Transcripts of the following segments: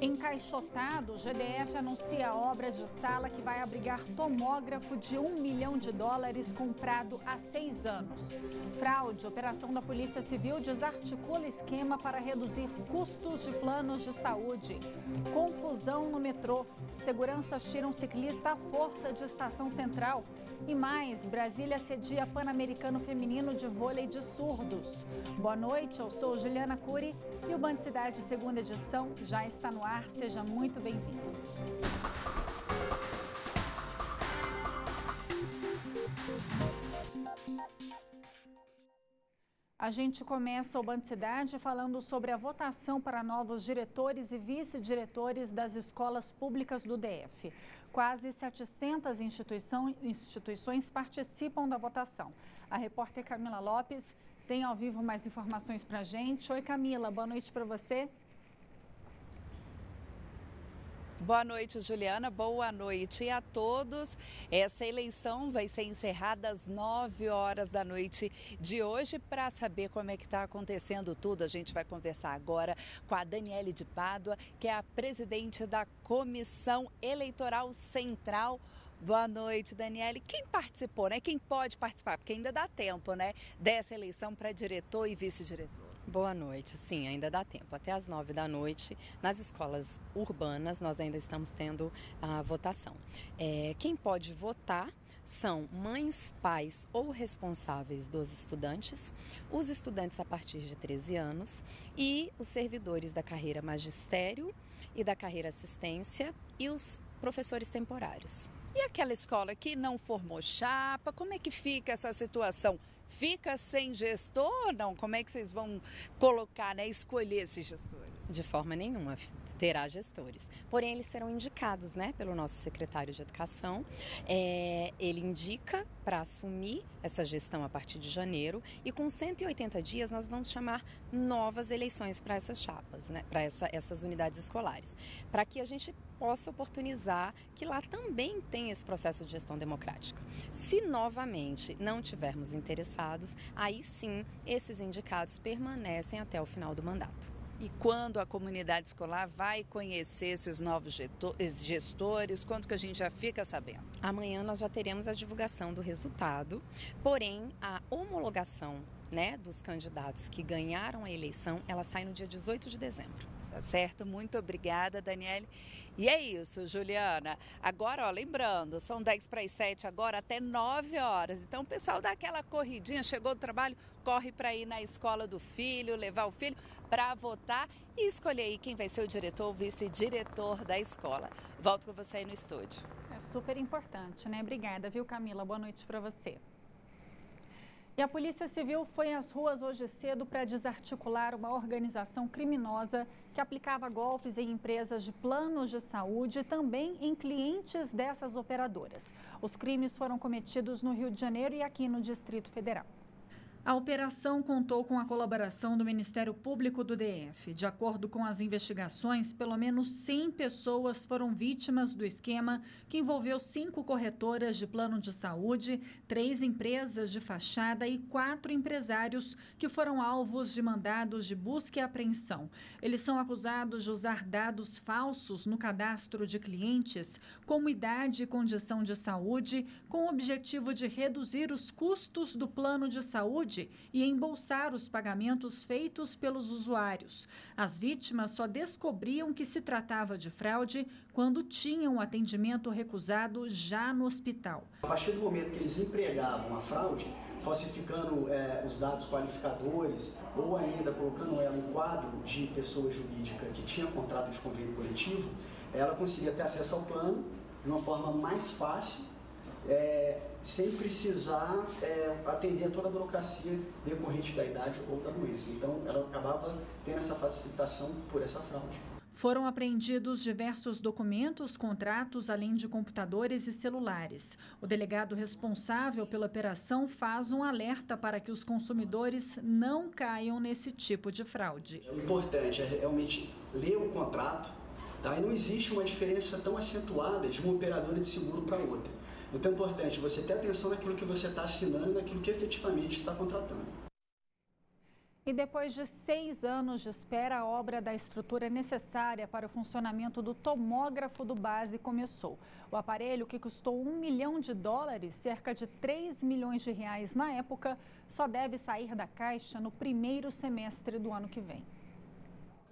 Encaixotado, o GDF anuncia a obra de sala que vai abrigar tomógrafo de US$ 1 milhão comprado há 6 anos. Fraude, operação da Polícia Civil desarticula esquema para reduzir custos de planos de saúde. Confusão no metrô. Seguranças tiram ciclista à força de estação central. E mais, Brasília cedia Pan-Americano Feminino de Vôlei de Surdos. Boa noite, eu sou Juliana Cury e o Band Cidade segunda edição já está no ar. Seja muito bem-vindo. A gente começa o Band Cidade falando sobre a votação para novos diretores e vice-diretores das escolas públicas do DF. Quase 700 instituições participam da votação. A repórter Camila Lopes tem ao vivo mais informações para a gente. Oi, Camila, boa noite para você. Boa noite, Juliana. Boa noite a todos. Essa eleição vai ser encerrada às 9 horas da noite de hoje. Para saber como é que está acontecendo tudo, a gente vai conversar agora com a Daniele de Pádua, que é a presidente da Comissão Eleitoral Central. Boa noite, Daniele. Quem participou, né? Quem pode participar? Porque ainda dá tempo, né? Dessa eleição para diretor e vice-diretor. Boa noite, sim, ainda dá tempo. Até às 9 da noite, nas escolas urbanas, nós ainda estamos tendo a votação. Quem pode votar são mães, pais ou responsáveis dos estudantes, os estudantes a partir de 13 anos e os servidores da carreira magistério e da carreira assistência e os professores temporários. E aquela escola que não formou chapa, como é que fica essa situação? Fica sem gestor ou não? Como é que vocês vão colocar, né, escolher esses gestores? De forma nenhuma, terá gestores. Porém, eles serão indicados, né, pelo nosso secretário de Educação. Ele indica para assumir essa gestão a partir de janeiro e com 180 dias nós vamos chamar novas eleições para essas chapas, né, para essas unidades escolares, para que a gente possa oportunizar que lá também tem esse processo de gestão democrática. Se novamente não tivermos interessados, aí sim esses indicados permanecem até o final do mandato. E quando a comunidade escolar vai conhecer esses novos gestores, quando que a gente já fica sabendo? Amanhã nós já teremos a divulgação do resultado, porém a homologação, né, dos candidatos que ganharam a eleição, ela sai no dia 18 de dezembro. Tá certo, muito obrigada, Daniele. E é isso, Juliana. Agora, ó, lembrando, são 10 para as 7 agora até 9 horas. Então o pessoal dá aquela corridinha, chegou do trabalho, corre para ir na escola do filho, levar o filho para votar e escolher aí quem vai ser o diretor ou vice-diretor da escola. Volto com você aí no estúdio. É super importante, né? Obrigada, viu, Camila? Boa noite para você. E a Polícia Civil foi às ruas hoje cedo para desarticular uma organização criminosa que aplicava golpes em empresas de planos de saúde e também em clientes dessas operadoras. Os crimes foram cometidos no Rio de Janeiro e aqui no Distrito Federal. A operação contou com a colaboração do Ministério Público do DF. De acordo com as investigações, pelo menos 100 pessoas foram vítimas do esquema que envolveu 5 corretoras de plano de saúde, 3 empresas de fachada e 4 empresários que foram alvos de mandados de busca e apreensão. Eles são acusados de usar dados falsos no cadastro de clientes, como idade e condição de saúde, com o objetivo de reduzir os custos do plano de saúde e embolsar os pagamentos feitos pelos usuários. As vítimas só descobriam que se tratava de fraude quando tinham o atendimento recusado já no hospital. A partir do momento que eles empregavam a fraude, falsificando os dados qualificadores ou ainda colocando ela em quadro de pessoa jurídica que tinha contrato de convênio coletivo, ela conseguia ter acesso ao plano de uma forma mais fácil, sem precisar atender a toda a burocracia decorrente da idade ou da doença. Então, ela acabava tendo essa facilitação por essa fraude. Foram apreendidos diversos documentos, contratos, além de computadores e celulares. O delegado responsável pela operação faz um alerta para que os consumidores não caiam nesse tipo de fraude. O importante é realmente ler o contrato, tá? E não existe uma diferença tão acentuada de uma operadora de seguro para outra. Então é importante você ter atenção naquilo que você está assinando e naquilo que efetivamente está contratando. E depois de 6 anos de espera, a obra da estrutura necessária para o funcionamento do tomógrafo do BASE começou. O aparelho, que custou US$ 1 milhão, cerca de 3 milhões de reais na época, só deve sair da caixa no primeiro semestre do ano que vem.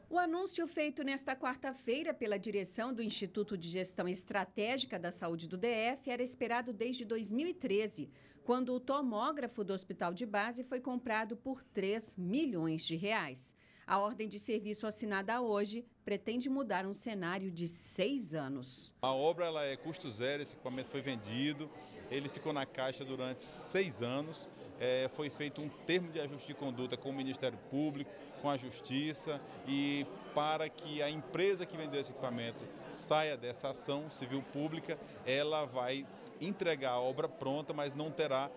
O anúncio feito nesta quarta-feira pela direção do Instituto de Gestão Estratégica da Saúde do DF era esperado desde 2013, quando o tomógrafo do Hospital de Base foi comprado por 3 milhões de reais. A ordem de serviço assinada hoje pretende mudar um cenário de 6 anos. A obra ela é custo zero, esse equipamento foi vendido, ele ficou na caixa durante 6 anos. Foi feito um termo de ajuste de conduta com o Ministério Público, com a Justiça, e para que a empresa que vendeu esse equipamento saia dessa ação civil pública, ela vai entregar a obra pronta, mas não terá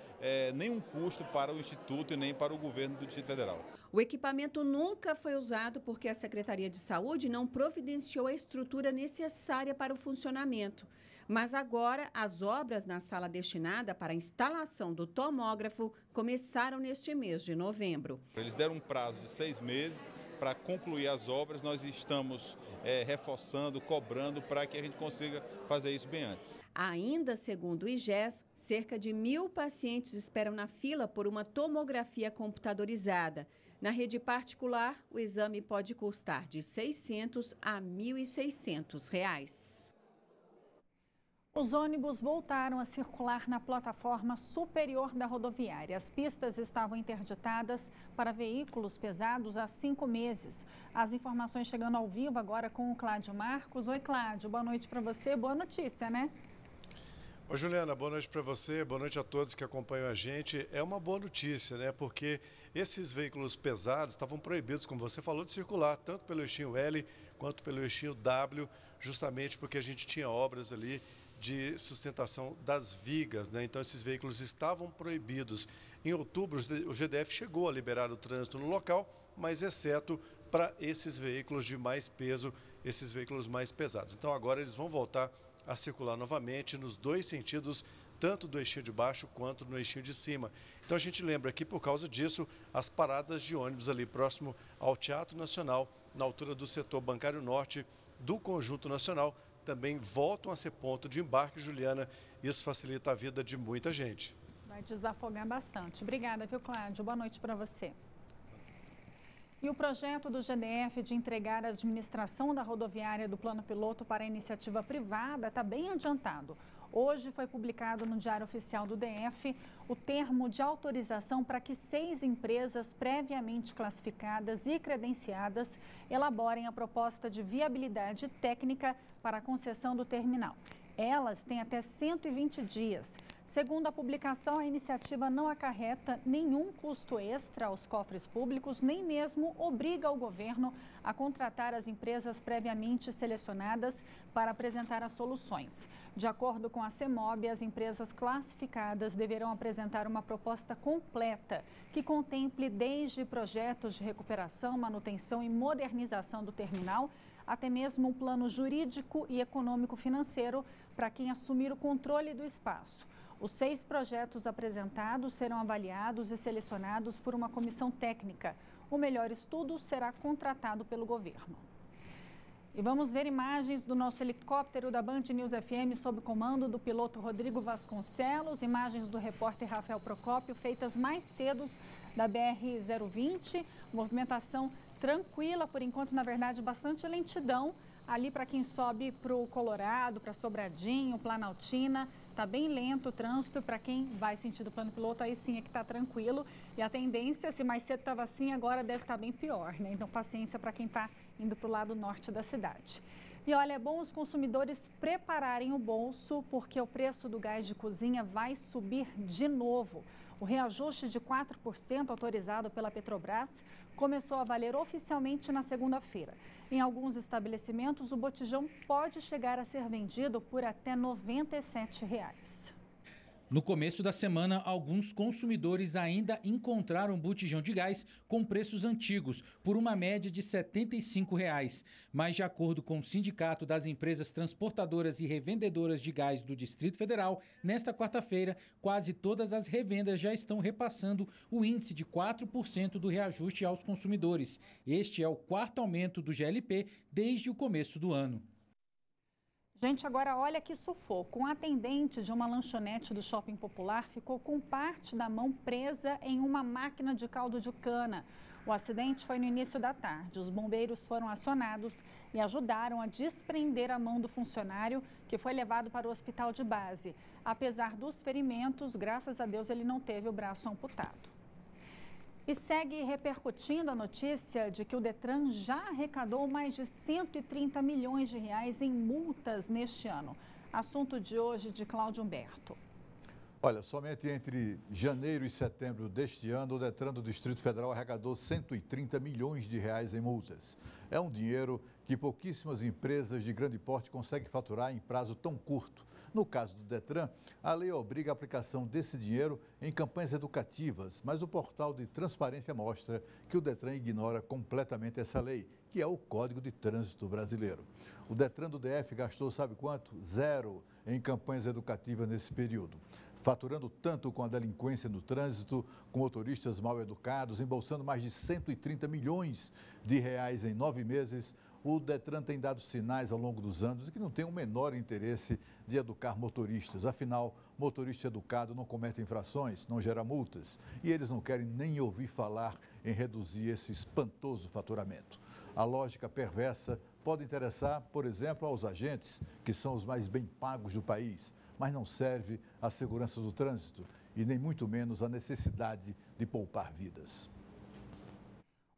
nenhum custo para o Instituto e nem para o governo do Distrito Federal. O equipamento nunca foi usado porque a Secretaria de Saúde não providenciou a estrutura necessária para o funcionamento. Mas agora, as obras na sala destinada para a instalação do tomógrafo começaram neste mês de novembro. Eles deram um prazo de 6 meses para concluir as obras. Nós estamos reforçando, cobrando para que a gente consiga fazer isso bem antes. Ainda segundo o IGES, cerca de 1.000 pacientes esperam na fila por uma tomografia computadorizada. Na rede particular, o exame pode custar de R$ 600 a R$ 1.600. Os ônibus voltaram a circular na plataforma superior da rodoviária. As pistas estavam interditadas para veículos pesados há 5 meses. As informações chegando ao vivo agora com o Cláudio Marcos. Oi, Cláudio, boa noite para você. Boa notícia, né? Oi, Juliana, boa noite para você, boa noite a todos que acompanham a gente. É uma boa notícia, né? Porque esses veículos pesados estavam proibidos, como você falou, de circular, tanto pelo eixinho L quanto pelo eixinho W, justamente porque a gente tinha obras ali de sustentação das vigas, né? Então esses veículos estavam proibidos. Em outubro, o GDF chegou a liberar o trânsito no local, mas exceto para esses veículos de mais peso, esses veículos mais pesados. Então agora eles vão voltar a circular novamente nos 2 sentidos, tanto do eixinho de baixo quanto no eixinho de cima. Então a gente lembra que por causa disso, as paradas de ônibus ali próximo ao Teatro Nacional, na altura do setor bancário norte do Conjunto Nacional, também voltam a ser ponto de embarque, Juliana. Isso facilita a vida de muita gente. Vai desafogar bastante. Obrigada, viu, Cláudio? Boa noite para você. E o projeto do GDF de entregar a administração da rodoviária do plano piloto para a iniciativa privada está bem adiantado. Hoje foi publicado no Diário Oficial do DF o termo de autorização para que 6 empresas previamente classificadas e credenciadas elaborem a proposta de viabilidade técnica para a concessão do terminal. Elas têm até 120 dias. Segundo a publicação, a iniciativa não acarreta nenhum custo extra aos cofres públicos, nem mesmo obriga o governo a contratar as empresas previamente selecionadas para apresentar as soluções. De acordo com a CEMOB, as empresas classificadas deverão apresentar uma proposta completa que contemple desde projetos de recuperação, manutenção e modernização do terminal, até mesmo um plano jurídico e econômico-financeiro para quem assumir o controle do espaço. Os 6 projetos apresentados serão avaliados e selecionados por uma comissão técnica. O melhor estudo será contratado pelo governo. E vamos ver imagens do nosso helicóptero da Band News FM sob comando do piloto Rodrigo Vasconcelos, imagens do repórter Rafael Procópio, feitas mais cedo da BR-020, movimentação tranquila, por enquanto, na verdade, bastante lentidão ali para quem sobe para o Colorado, para Sobradinho, Planaltina. Está bem lento o trânsito. Para quem vai sentido plano piloto, aí sim é que está tranquilo. E a tendência, se mais cedo estava assim, agora deve estar bem pior, né? Então, paciência para quem está indo para o lado norte da cidade. E olha, é bom os consumidores prepararem o bolso, porque o preço do gás de cozinha vai subir de novo. O reajuste de 4% autorizado pela Petrobras começou a valer oficialmente na segunda-feira. Em alguns estabelecimentos, o botijão pode chegar a ser vendido por até R$ 97. No começo da semana, alguns consumidores ainda encontraram botijão de gás com preços antigos, por uma média de R$ 75. Mas, de acordo com o Sindicato das Empresas Transportadoras e Revendedoras de Gás do Distrito Federal, nesta quarta-feira, quase todas as revendas já estão repassando o índice de 4% do reajuste aos consumidores. Este é o quarto aumento do GLP desde o começo do ano. Gente, agora olha que sufoco. Um atendente de uma lanchonete do Shopping Popular ficou com parte da mão presa em uma máquina de caldo de cana. O acidente foi no início da tarde. Os bombeiros foram acionados e ajudaram a desprender a mão do funcionário, que foi levado para o hospital de base. Apesar dos ferimentos, graças a Deus, ele não teve o braço amputado. E segue repercutindo a notícia de que o Detran já arrecadou mais de 130 milhões de reais em multas neste ano. Assunto de hoje de Cláudio Humberto. Olha, somente entre janeiro e setembro deste ano, o Detran do Distrito Federal arrecadou 130 milhões de reais em multas. É um dinheiro que pouquíssimas empresas de grande porte conseguem faturar em prazo tão curto. No caso do Detran, a lei obriga a aplicação desse dinheiro em campanhas educativas, mas o portal de transparência mostra que o Detran ignora completamente essa lei, que é o Código de Trânsito Brasileiro. O Detran do DF gastou, sabe quanto? 0 em campanhas educativas nesse período. Faturando tanto com a delinquência no trânsito, com motoristas mal educados, embolsando mais de 130 milhões de reais em 9 meses, o Detran tem dado sinais ao longo dos anos de que não tem o menor interesse de educar motoristas. Afinal, motorista educado não comete infrações, não gera multas. E eles não querem nem ouvir falar em reduzir esse espantoso faturamento. A lógica perversa pode interessar, por exemplo, aos agentes, que são os mais bem pagos do país, mas não serve à segurança do trânsito e nem muito menos à necessidade de poupar vidas.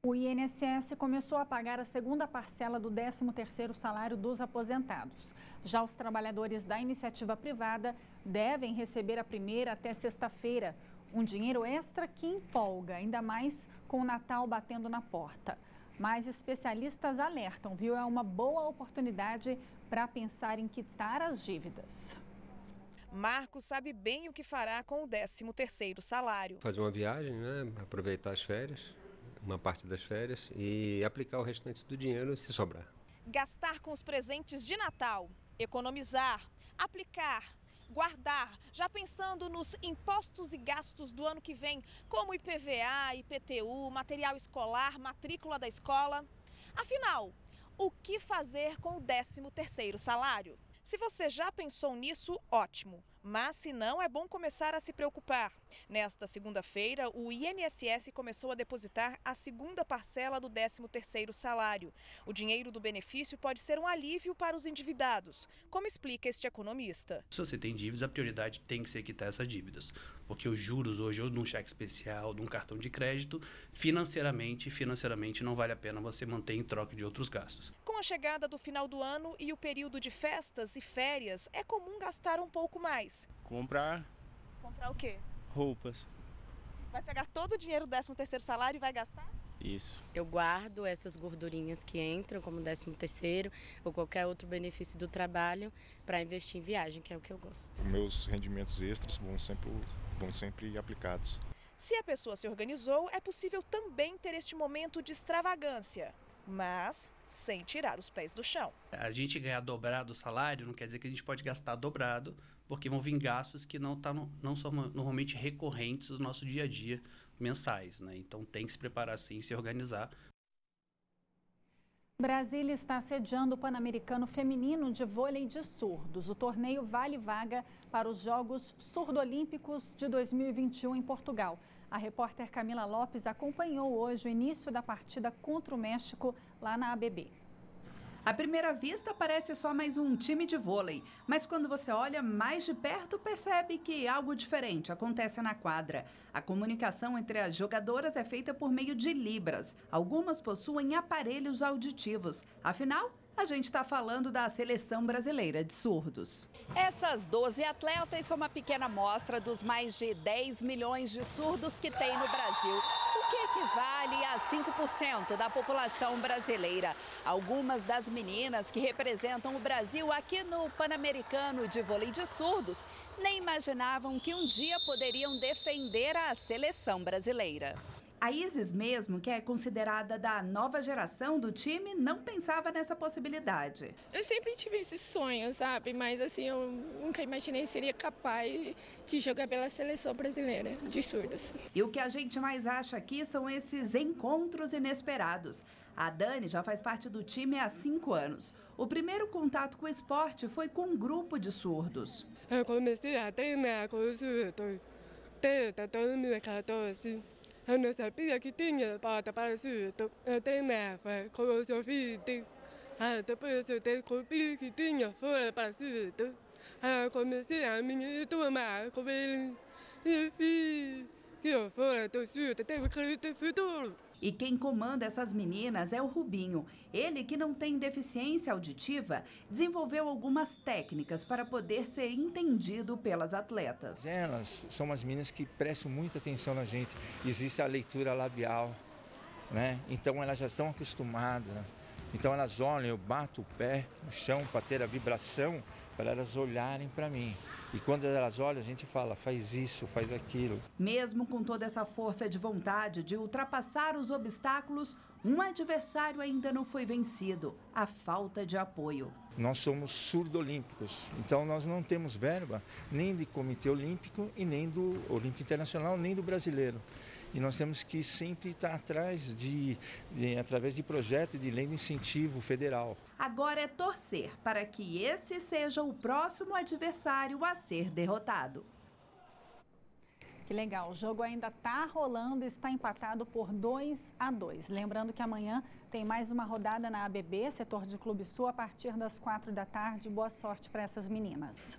O INSS começou a pagar a segunda parcela do 13º salário dos aposentados. Já os trabalhadores da iniciativa privada devem receber a primeira até sexta-feira. Um dinheiro extra que empolga, ainda mais com o Natal batendo na porta. Mas especialistas alertam, viu? É uma boa oportunidade para pensar em quitar as dívidas. Marcos sabe bem o que fará com o 13º salário. Fazer uma viagem, né? Aproveitar as férias, uma parte das férias e aplicar o restante do dinheiro se sobrar. Gastar com os presentes de Natal, economizar, aplicar, guardar, já pensando nos impostos e gastos do ano que vem, como IPVA, IPTU, material escolar, matrícula da escola. Afinal, o que fazer com o 13º salário? Se você já pensou nisso, ótimo. Mas se não, é bom começar a se preocupar. Nesta segunda-feira, o INSS começou a depositar a segunda parcela do 13º salário. O dinheiro do benefício pode ser um alívio para os endividados, como explica este economista. Se você tem dívidas, a prioridade tem que ser quitar essas dívidas. Porque os juros hoje, ou de um cheque especial, de um cartão de crédito, financeiramente não vale a pena você manter em troca de outros gastos. Com a chegada do final do ano e o período de festas e férias, é comum gastar um pouco mais. Comprar o quê? Roupas. Vai pegar todo o dinheiro do 13º salário e vai gastar? Isso. Eu guardo essas gordurinhas que entram, como 13º ou qualquer outro benefício do trabalho, para investir em viagem, que é o que eu gosto. Meus rendimentos extras vão sempre aplicados. Se a pessoa se organizou, é possível também ter este momento de extravagância, mas sem tirar os pés do chão. A gente ganhar dobrado o salário não quer dizer que a gente pode gastar dobrado, porque vão vir gastos que não são normalmente recorrentes do nosso dia a dia, mensais, né? Então tem que se preparar sim, se organizar. Brasília está sediando o Pan-Americano Feminino de Vôlei de Surdos. O torneio vale vaga para os Jogos Surdo-Olímpicos de 2021 em Portugal. A repórter Camila Lopes acompanhou hoje o início da partida contra o México lá na ABB. À primeira vista, parece só mais um time de vôlei, mas quando você olha mais de perto, percebe que algo diferente acontece na quadra. A comunicação entre as jogadoras é feita por meio de libras. Algumas possuem aparelhos auditivos. Afinal, a gente está falando da Seleção Brasileira de Surdos. Essas 12 atletas são uma pequena amostra dos mais de 10 milhões de surdos que tem no Brasil. O que equivale a 5% da população brasileira. Algumas das meninas que representam o Brasil aqui no Pan-Americano de Vôlei de Surdos nem imaginavam que um dia poderiam defender a seleção brasileira. A Isis mesmo, que é considerada da nova geração do time, não pensava nessa possibilidade. Eu sempre tive esse sonho, sabe? Mas assim, eu nunca imaginei que seria capaz de jogar pela seleção brasileira de surdos. E o que a gente mais acha aqui são esses encontros inesperados. A Dani já faz parte do time há 5 anos. O primeiro contato com o esporte foi com um grupo de surdos. Eu comecei a treinar com os surdos, desde 2014. Eu não sabia que tinha porta para surdo. Eu treinava com os ouvidos. Depois eu descobri que tinha fora para surdo. Eu comecei a me tomar com eles. E vi que o fora do surdo teve que ter futuro. E quem comanda essas meninas é o Rubinho. Ele, que não tem deficiência auditiva, desenvolveu algumas técnicas para poder ser entendido pelas atletas. Elas são umas meninas que prestam muita atenção na gente. Existe a leitura labial, né? Então elas já estão acostumadas. Então elas olham, eu bato o pé no chão para ter a vibração, para elas olharem para mim. E quando elas olham, a gente fala, faz isso, faz aquilo. Mesmo com toda essa força de vontade de ultrapassar os obstáculos, um adversário ainda não foi vencido: a falta de apoio. Nós somos surdo-olímpicos, então nós não temos verba nem do Comitê Olímpico e nem do Olímpico Internacional, nem do brasileiro. E nós temos que sempre estar atrás através de projeto de lei de incentivo federal. Agora é torcer para que esse seja o próximo adversário a ser derrotado. Que legal, o jogo ainda está rolando e está empatado por 2-2. Lembrando que amanhã tem mais uma rodada na ABB, setor de Clube Sul, a partir das 4 da tarde. Boa sorte para essas meninas.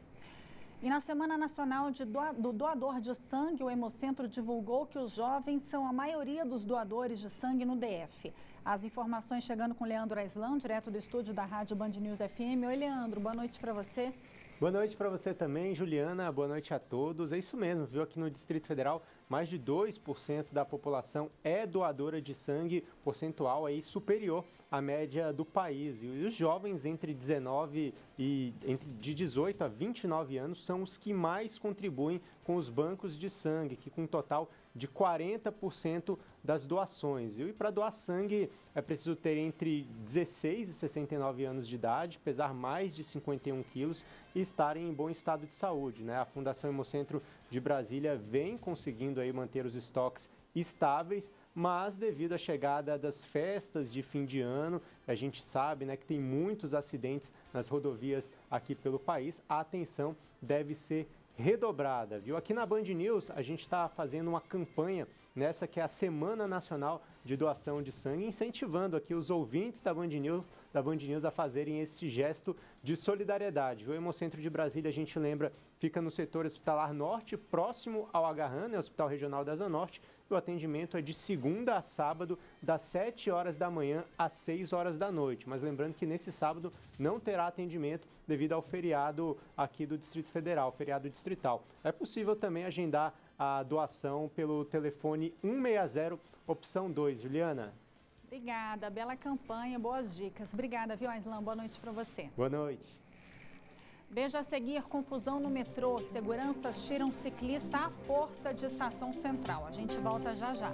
E na Semana Nacional do Doador de Sangue, o Hemocentro divulgou que os jovens são a maioria dos doadores de sangue no DF. As informações chegando com Leandro Aislão, direto do estúdio da Rádio Band News FM. Oi, Leandro, boa noite para você. Boa noite para você também, Juliana. Boa noite a todos. É isso mesmo, viu? Aqui no Distrito Federal, mais de 2% da população é doadora de sangue, percentual aí superior à média do país. E os jovens entre 18 a 29 anos são os que mais contribuem com os bancos de sangue, que com um total de 40% das doações. E para doar sangue é preciso ter entre 16 e 69 anos de idade, pesar mais de 51 quilos e estar em bom estado de saúde, né? A Fundação Hemocentro de Brasília vem conseguindo aí manter os estoques estáveis, mas devido à chegada das festas de fim de ano, a gente sabe, né, que tem muitos acidentes nas rodovias aqui pelo país, a atenção deve ser redobrada, viu? Aqui na Band News a gente está fazendo uma campanha nessa que é a Semana Nacional de Doação de Sangue, incentivando aqui os ouvintes da Band News a fazerem esse gesto de solidariedade. O Hemocentro de Brasília, a gente lembra, fica no setor hospitalar norte, próximo ao Agarran, né, Hospital Regional da Asa Norte. O atendimento é de segunda a sábado, das 7 horas da manhã às 6 horas da noite. Mas lembrando que nesse sábado não terá atendimento devido ao feriado aqui do Distrito Federal, feriado distrital. É possível também agendar a doação pelo telefone 160, opção 2. Juliana? Obrigada, bela campanha, boas dicas. Obrigada, viu, Aislão? Boa noite para você. Boa noite. Veja a seguir, confusão no metrô. Seguranças tiram ciclista à força de estação central. A gente volta já já.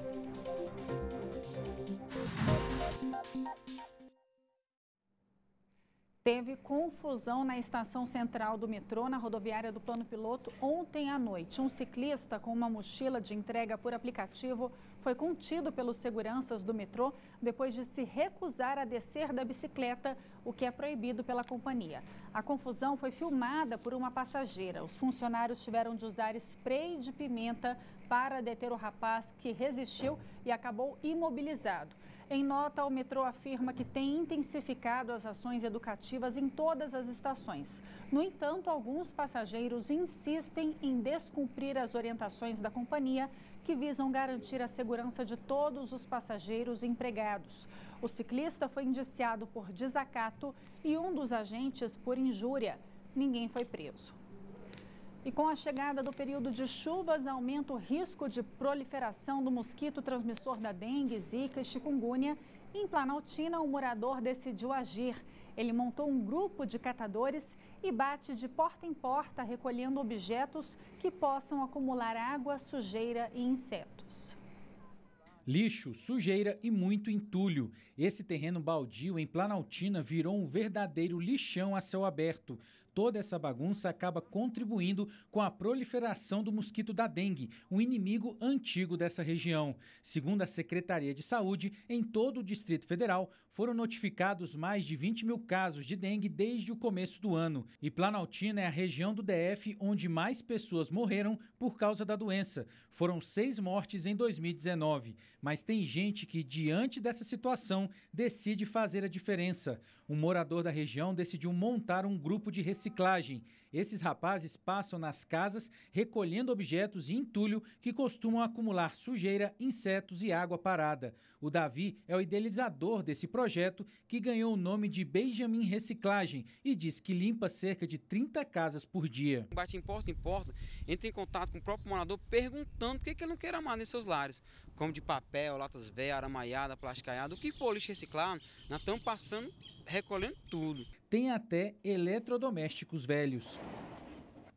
Teve confusão na estação central do metrô, na rodoviária do Plano Piloto, ontem à noite. Um ciclista com uma mochila de entrega por aplicativo foi contido pelos seguranças do metrô depois de se recusar a descer da bicicleta, o que é proibido pela companhia. A confusão foi filmada por uma passageira. Os funcionários tiveram de usar spray de pimenta para deter o rapaz, que resistiu e acabou imobilizado. Em nota, o metrô afirma que tem intensificado as ações educativas em todas as estações. No entanto, alguns passageiros insistem em descumprir as orientações da companhia, que visam garantir a segurança de todos os passageiros e empregados. O ciclista foi indiciado por desacato e um dos agentes por injúria. Ninguém foi preso. E com a chegada do período de chuvas, aumenta o risco de proliferação do mosquito transmissor da dengue, zika e chikungunya. Em Planaltina, um morador decidiu agir. Ele montou um grupo de catadores e bate de porta em porta, recolhendo objetos que possam acumular água, sujeira e insetos. Lixo, sujeira e muito entulho. Esse terreno baldio em Planaltina virou um verdadeiro lixão a céu aberto. Toda essa bagunça acaba contribuindo com a proliferação do mosquito da dengue, um inimigo antigo dessa região. Segundo a Secretaria de Saúde, em todo o Distrito Federal, foram notificados mais de 20 mil casos de dengue desde o começo do ano. E Planaltina é a região do DF onde mais pessoas morreram por causa da doença. Foram 6 mortes em 2019. Mas tem gente que, diante dessa situação, decide fazer a diferença. Um morador da região decidiu montar um grupo de reciclagem. Esses rapazes passam nas casas recolhendo objetos e entulho que costumam acumular sujeira, insetos e água parada. O Davi é o idealizador desse projeto, que ganhou o nome de Benjamin Reciclagem, e diz que limpa cerca de 30 casas por dia. Bate em porta, entra em contato com o próprio morador perguntando o que ele não quer amar nesses seus lares, como de papel, latas velhas, aramaiada, plasticaiada, o que for lixo reciclado, nós estamos passando, recolhendo tudo. Tem até eletrodomésticos velhos.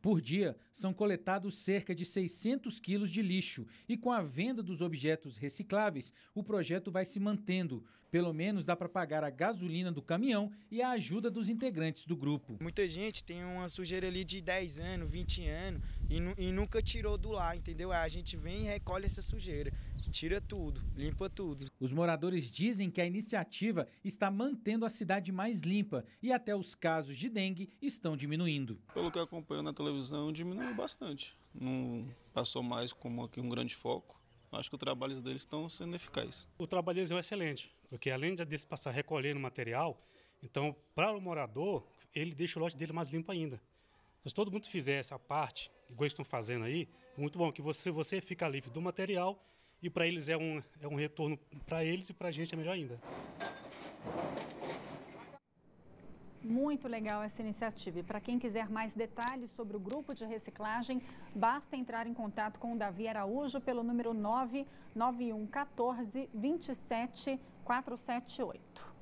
Por dia, são coletados cerca de 600 quilos de lixo e com a venda dos objetos recicláveis, o projeto vai se mantendo. Pelo menos dá para pagar a gasolina do caminhão e a ajuda dos integrantes do grupo. Muita gente tem uma sujeira ali de 10 anos, 20 anos e nunca tirou do lar, entendeu? Aí a gente vem e recolhe essa sujeira. Tira tudo, limpa tudo. Os moradores dizem que a iniciativa está mantendo a cidade mais limpa e até os casos de dengue estão diminuindo. Pelo que eu acompanho na televisão, diminuiu bastante. Não passou mais como aqui um grande foco. Acho que os trabalhos deles estão sendo eficazes. O trabalho deles é excelente, porque além de eles passar recolhendo material, então para o morador, ele deixa o lote dele mais limpo ainda. Se todo mundo fizer essa parte, igual eles estão fazendo aí, é muito bom, que você fica livre do material. E para eles é um retorno para eles e para a gente é melhor ainda. Muito legal essa iniciativa. E para quem quiser mais detalhes sobre o grupo de reciclagem, basta entrar em contato com o Davi Araújo pelo número 99114 27478.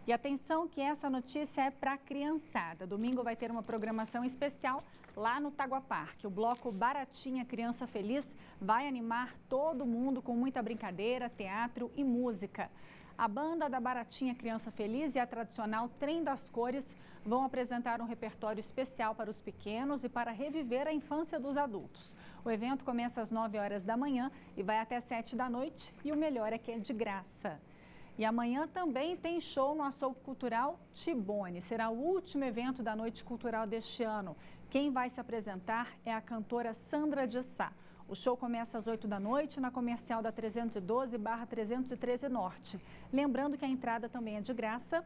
E atenção que essa notícia é para a criançada. Domingo vai ter uma programação especial lá no Tagua Parque. O bloco Baratinha Criança Feliz vai animar todo mundo com muita brincadeira, teatro e música. A banda da Baratinha Criança Feliz e a tradicional Trem das Cores vão apresentar um repertório especial para os pequenos e para reviver a infância dos adultos. O evento começa às 9 horas da manhã e vai até 7 da noite e o melhor é que é de graça. E amanhã também tem show no Açougue Cultural Tibone. Será o último evento da Noite Cultural deste ano. Quem vai se apresentar é a cantora Sandra de Sá. O show começa às 8 da noite na comercial da 312/313 Norte. Lembrando que a entrada também é de graça.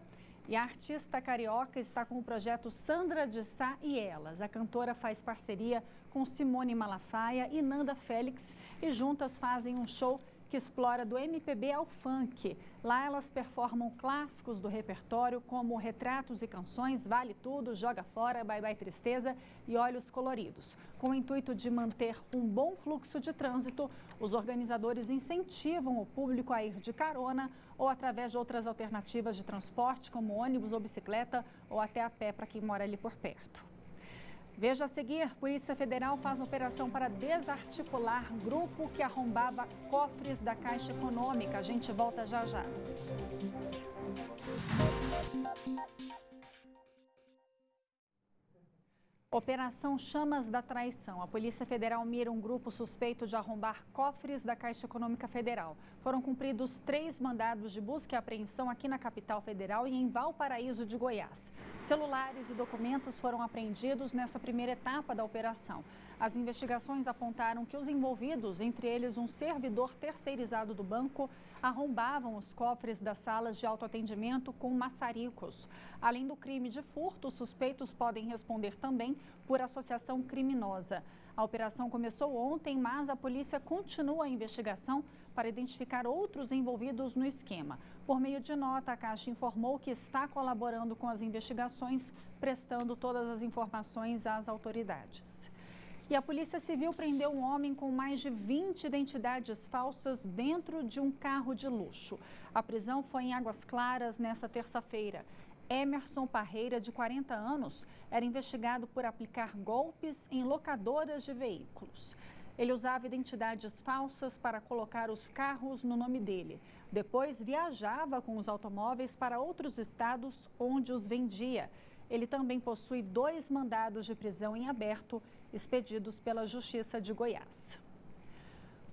E a artista carioca está com o projeto Sandra de Sá e Elas. A cantora faz parceria com Simone Malafaia e Nanda Félix e juntas fazem um show que explora do MPB ao funk. Lá elas performam clássicos do repertório como Retratos e Canções, Vale Tudo, Joga Fora, Bye Bye Tristeza e Olhos Coloridos. Com o intuito de manter um bom fluxo de trânsito, os organizadores incentivam o público a ir de carona ou através de outras alternativas de transporte, como ônibus ou bicicleta, ou até a pé para quem mora ali por perto. Veja a seguir, Polícia Federal faz operação para desarticular grupo que arrombava cofres da Caixa Econômica. A gente volta já já. Operação Chamas da Traição. A Polícia Federal mira um grupo suspeito de arrombar cofres da Caixa Econômica Federal. Foram cumpridos 3 mandados de busca e apreensão aqui na capital federal e em Valparaíso de Goiás. Celulares e documentos foram apreendidos nessa primeira etapa da operação. As investigações apontaram que os envolvidos, entre eles um servidor terceirizado do banco, arrombavam os cofres das salas de autoatendimento com maçaricos. Além do crime de furto, os suspeitos podem responder também por associação criminosa. A operação começou ontem, mas a polícia continua a investigação para identificar outros envolvidos no esquema. Por meio de nota, a Caixa informou que está colaborando com as investigações, prestando todas as informações às autoridades. E a Polícia Civil prendeu um homem com mais de 20 identidades falsas dentro de um carro de luxo. A prisão foi em Águas Claras nesta terça-feira. Emerson Parreira, de 40 anos, era investigado por aplicar golpes em locadoras de veículos. Ele usava identidades falsas para colocar os carros no nome dele. Depois viajava com os automóveis para outros estados onde os vendia. Ele também possui 2 mandados de prisão em aberto, expedidos pela Justiça de Goiás.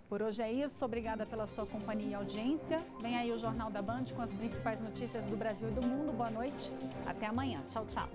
Por hoje é isso. Obrigada pela sua companhia e audiência. Vem aí o Jornal da Band com as principais notícias do Brasil e do mundo. Boa noite. Até amanhã. Tchau, tchau.